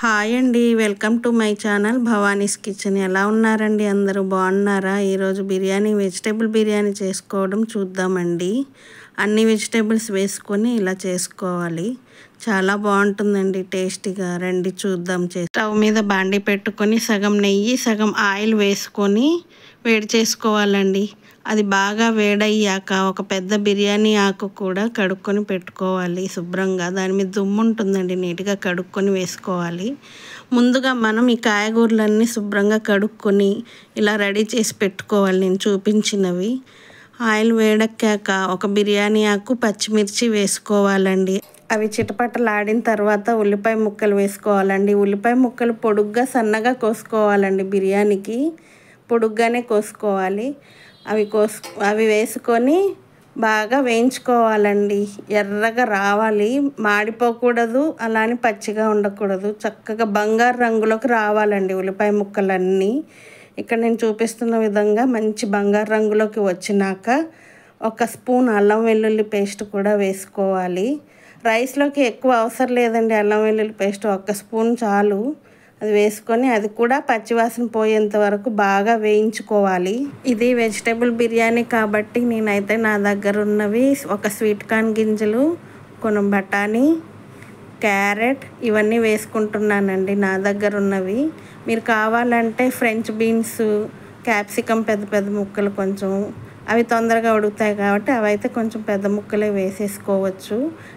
Hi అండి, welcome to my channel Bhavani's kitchen. ఎలా ఉన్నారండి? అందరూ బాగున్నారా? ఈరోజు వెజిటేబుల్ బిర్యానీ చేసుకోవడం చూద్దామండి. అన్ని వెజిటేబుల్స్ వేసుకొని ఇలా చేసుకోవాలి. చాలా బాగుంటుందండి, టేస్టీగా. రండి చూద్దాం. స్టవ్ మీద బాండి పెట్టుకొని సగం నెయ్యి సగం ఆయిల్ వేసుకొని వేడి చేసుకోవాలండి. అది బాగా వేడయ్యాక ఒక పెద్ద బిర్యానీ ఆకు కూడా కడుక్కొని పెట్టుకోవాలి శుభ్రంగా. దాని మీద దుమ్ము ఉంటుందండి, నీట్గా కడుక్కొని వేసుకోవాలి. ముందుగా మనం ఈ కాయగూరలన్నీ శుభ్రంగా కడుక్కొని ఇలా రెడీ చేసి పెట్టుకోవాలి, నేను చూపించినవి. ఆయిల్ వేడెక్కాక ఒక బిర్యానీ ఆకు పచ్చిమిర్చి వేసుకోవాలండి. అవి చిటపటలాడిన తర్వాత ఉల్లిపాయ ముక్కలు వేసుకోవాలండి. ఉల్లిపాయ ముక్కలు పొడుగ్గా సన్నగా కోసుకోవాలండి. బిర్యానీకి పొడుగ్గానే కోసుకోవాలి. అవి వేసుకొని బాగా వేయించుకోవాలండి. ఎర్రగా రావాలి, మాడిపోకూడదు, అలానే పచ్చిగా ఉండకూడదు. చక్కగా బంగారు రంగులోకి రావాలండి ఉల్లిపాయ ముక్కలన్నీ. ఇక్కడ నేను చూపిస్తున్న విధంగా మంచి బంగారు రంగులోకి వచ్చినాక ఒక స్పూన్ అల్లం వెల్లుల్లి పేస్ట్ కూడా వేసుకోవాలి. రైస్లోకి ఎక్కువ అవసరం లేదండి, అల్లం వెల్లుల్లి పేస్ట్ 1 స్పూన్ చాలు. అది వేసుకొని అది కూడా పచ్చివాసన పోయేంత వరకు బాగా వేయించుకోవాలి. ఇది వెజిటేబుల్ బిర్యానీ కాబట్టి నేనైతే నా దగ్గర ఉన్నవి ఒక స్వీట్ కార్న్ గింజలు, కొన్ని బఠానీ, క్యారెట్ ఇవన్నీ వేసుకుంటున్నానండి నా దగ్గర ఉన్నవి. మీరు కావాలంటే ఫ్రెంచ్ బీన్స్, క్యాప్సికమ్ పెద్ద పెద్ద ముక్కలు కొంచెం, అవి తొందరగా ఉడుకుతాయి కాబట్టి అవైతే కొంచెం పెద్ద ముక్కలే వేసేసుకోవచ్చు.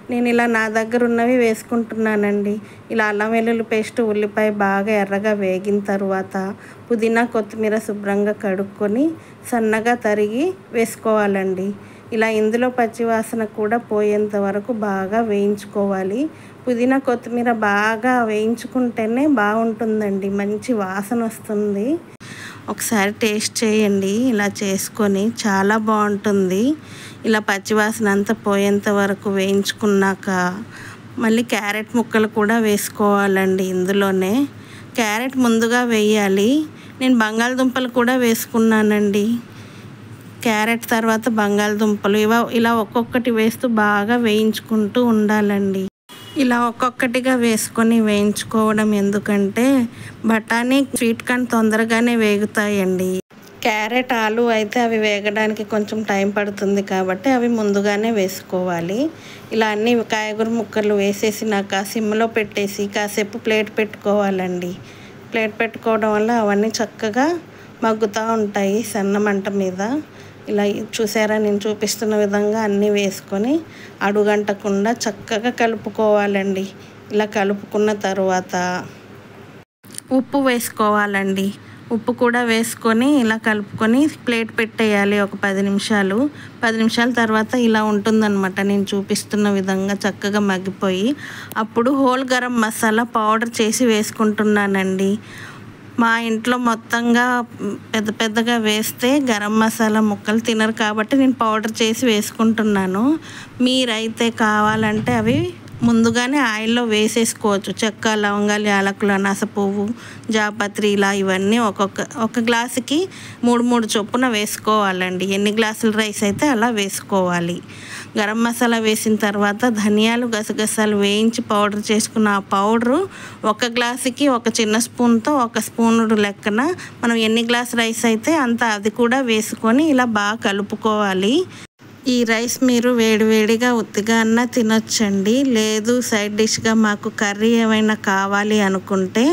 నేను ఇలా నా దగ్గర ఉన్నవి వేసుకుంటున్నానండి. ఇలా అల్లం వెల్లుల్లి పేస్ట్, ఉల్లిపాయ బాగా ఎర్రగా వేగిన తర్వాత పుదీనా, కొత్తిమీర శుభ్రంగా కడుక్కొని సన్నగా తరిగి వేసుకోవాలండి. ఇలా ఇందులో పచ్చివాసన కూడా పోయేంత వరకు బాగా వేయించుకోవాలి. పుదీనా, కొత్తిమీర బాగా వేయించుకుంటేనే బాగుంటుందండి, మంచి వాసన వస్తుంది. ఒకసారి టేస్ట్ చేయండి ఇలా చేసుకొని, చాలా బాగుంటుంది. ఇలా పచ్చివాసన అంతా పోయేంత వరకు వేయించుకున్నాక మళ్ళీ క్యారెట్ ముక్కలు కూడా వేసుకోవాలండి. ఇందులోనే క్యారెట్ ముందుగా వేయాలి. నేను బంగాళదుంపలు కూడా వేసుకున్నానండి. క్యారెట్ తర్వాత బంగాళదుంపలు ఇలా ఒక్కొక్కటి వేస్తూ బాగా వేయించుకుంటూ ఉండాలండి. ఇలా ఒక్కొక్కటిగా వేసుకొని వేయించుకోవడం ఎందుకంటే బఠానీ, స్వీట్ కార్న్ తొందరగానే వేగుతాయండి. క్యారెట్, ఆలు అయితే అవి వేగడానికి కొంచెం టైం పడుతుంది కాబట్టి అవి ముందుగానే వేసుకోవాలి. ఇలా అన్ని కాయగూర ముక్కలు వేసేసినాక సిమ్లో పెట్టేసి కాసేపు ప్లేట్ పెట్టుకోవాలండి. ప్లేట్ పెట్టుకోవడం వల్ల అవన్నీ చక్కగా మగ్గుతూ ఉంటాయి సన్న మంట మీద. ఇలా చూసారా, నేను చూపిస్తున్న విధంగా అన్నీ వేసుకొని అడుగంటకుండా చక్కగా కలుపుకోవాలండి. ఇలా కలుపుకున్న తర్వాత ఉప్పు వేసుకోవాలండి. ఉప్పు కూడా వేసుకొని ఇలా కలుపుకొని ప్లేట్ పెట్టేయాలి ఒక 10 నిమిషాలు. 10 నిమిషాల తర్వాత ఇలా ఉంటుందన్నమాట, నేను చూపిస్తున్న విధంగా చక్కగా మగ్గిపోయి. అప్పుడు హోల్ గరం మసాలా పౌడర్ చేసి వేసుకుంటున్నానండి. మా ఇంట్లో మొత్తంగా పెద్ద పెద్దగా వేస్తే గరం మసాలా ముక్కలు తినరు కాబట్టి నేను పౌడర్ చేసి వేసుకుంటున్నాను. మీరైతే కావాలంటే అవి ముందుగానే ఆయిల్లో వేసేసుకోవచ్చు. చెక్క, లవంగాలు, యాలకులు, అనాస పువ్వు, జాపత్రి ఇలా ఇవన్నీ ఒక గ్లాసుకి 3 చొప్పున వేసుకోవాలండి. ఎన్ని గ్లాసుల రైస్ అయితే అలా వేసుకోవాలి. గరం మసాలా వేసిన తర్వాత ధనియాలు, గసగసాలు వేయించి పౌడర్ చేసుకున్న ఆ పౌడరు 1 గ్లాసుకి 1 చిన్న స్పూన్తో 1 స్పూను లెక్కన మనం ఎన్ని గ్లాసు రైస్ అయితే అంత అది కూడా వేసుకొని ఇలా బాగా కలుపుకోవాలి. ఈ రైస్ మీరు వేడివేడిగా ఉత్తిగా అన్నా తినొచ్చండి. లేదు సైడ్ డిష్గా మాకు కర్రీ ఏమైనా కావాలి అనుకుంటే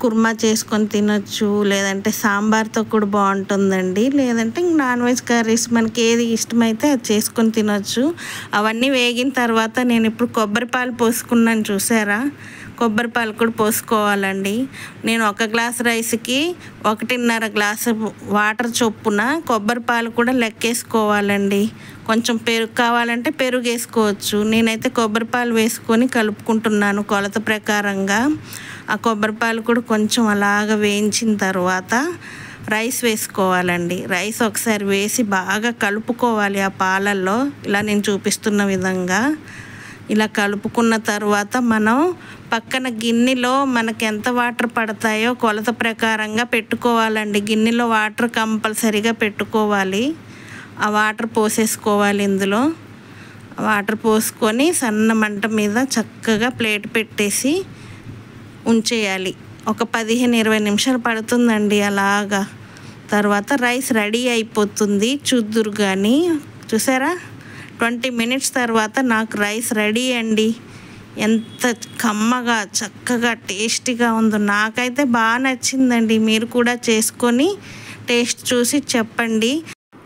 కుర్మా చేసుకొని తినొచ్చు, లేదంటే సాంబార్తో కూడా బాగుంటుందండి. లేదంటే నాన్ వెజ్ కర్రీస్ మనకి ఏది ఇష్టమైతే అది చేసుకొని తినొచ్చు. అవన్నీ వేగిన తర్వాత నేను ఇప్పుడు కొబ్బరి పాలు పోసుకున్నాను, చూసారా? కొబ్బరి పాలు కూడా పోసుకోవాలండి. నేను 1 గ్లాసు రైస్కి 1.5 గ్లాసు వాటర్ చొప్పున కొబ్బరి పాలు కూడా లెక్కేసుకోవాలండి. కొంచెం పెరుగు కావాలంటే పెరుగు వేసుకోవచ్చు. నేనైతే కొబ్బరి పాలు వేసుకొని కలుపుకుంటున్నాను కొలత ప్రకారంగా. ఆ కొబ్బరి పాలు కూడా కొంచెం అలాగ వేయించిన తర్వాత రైస్ వేసుకోవాలండి. రైస్ ఒకసారి వేసి బాగా కలుపుకోవాలి ఆ పాలల్లో, ఇలా నేను చూపిస్తున్న విధంగా. ఇలా కలుపుకున్న తర్వాత మనం పక్కన గిన్నెలో మనకి ఎంత వాటర్ పడతాయో కొలత ప్రకారంగా పెట్టుకోవాలండి. గిన్నెలో వాటర్ కంపల్సరీగా పెట్టుకోవాలి. ఆ వాటర్ పోసేసుకోవాలి. ఇందులో వాటర్ పోసుకొని సన్న మంట మీద చక్కగా ప్లేట్ పెట్టేసి ఉంచేయాలి. ఒక 15-20 నిమిషాలు పడుతుందండి అలాగా. తర్వాత రైస్ రెడీ అయిపోతుంది, చూద్దురు కానీ. చూసారా, 20 మినిట్స్ తర్వాత నాకు రైస్ రెడీ అండి. ఎంత కమ్మగా చక్కగా టేస్టీగా ఉందో, నాకైతే బాగా నచ్చిందండి. మీరు కూడా చేసుకొని టేస్ట్ చూసి చెప్పండి.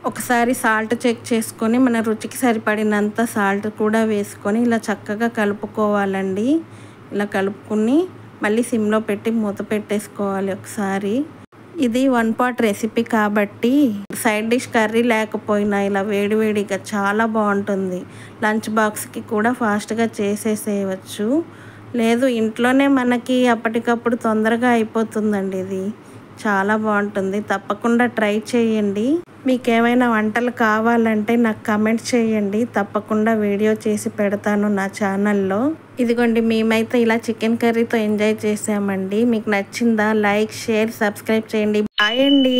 ఒకసారి సాల్ట్ చెక్ చేసుకొని మన రుచికి సరిపడినంత సాల్ట్ కూడా వేసుకొని ఇలా చక్కగా కలుపుకోవాలండి. ఇలా కలుపుకొని మళ్ళీ సిమ్లో పెట్టి మూత పెట్టేసుకోవాలి ఒకసారి. ఇది 1 పాట్ రెసిపీ కాబట్టి సైడ్ డిష్ కర్రీ లేకపోయినా ఇలా వేడివేడిగా చాలా బాగుంటుంది. లంచ్ బాక్స్కి కూడా ఫాస్ట్గా చేసేసేయవచ్చు. లేదు ఇంట్లోనే మనకి అప్పటికప్పుడు తొందరగా అయిపోతుందండి. ఇది చాలా బాగుంటుంది, తప్పకుండా ట్రై చేయండి. మీకు ఏమైనా వంటలు కావాలంటే నాకు కమెంట్ చేయండి, తప్పకుండా వీడియో చేసి పెడతాను నా ఛానల్లో. ఇదిగోండి, మేమైతే ఇలా చికెన్ కర్రీతో ఎంజాయ్ చేసామండి. మీకు నచ్చిందా? లైక్, షేర్, సబ్స్క్రైబ్ చేయండి. బాయ్ అండి.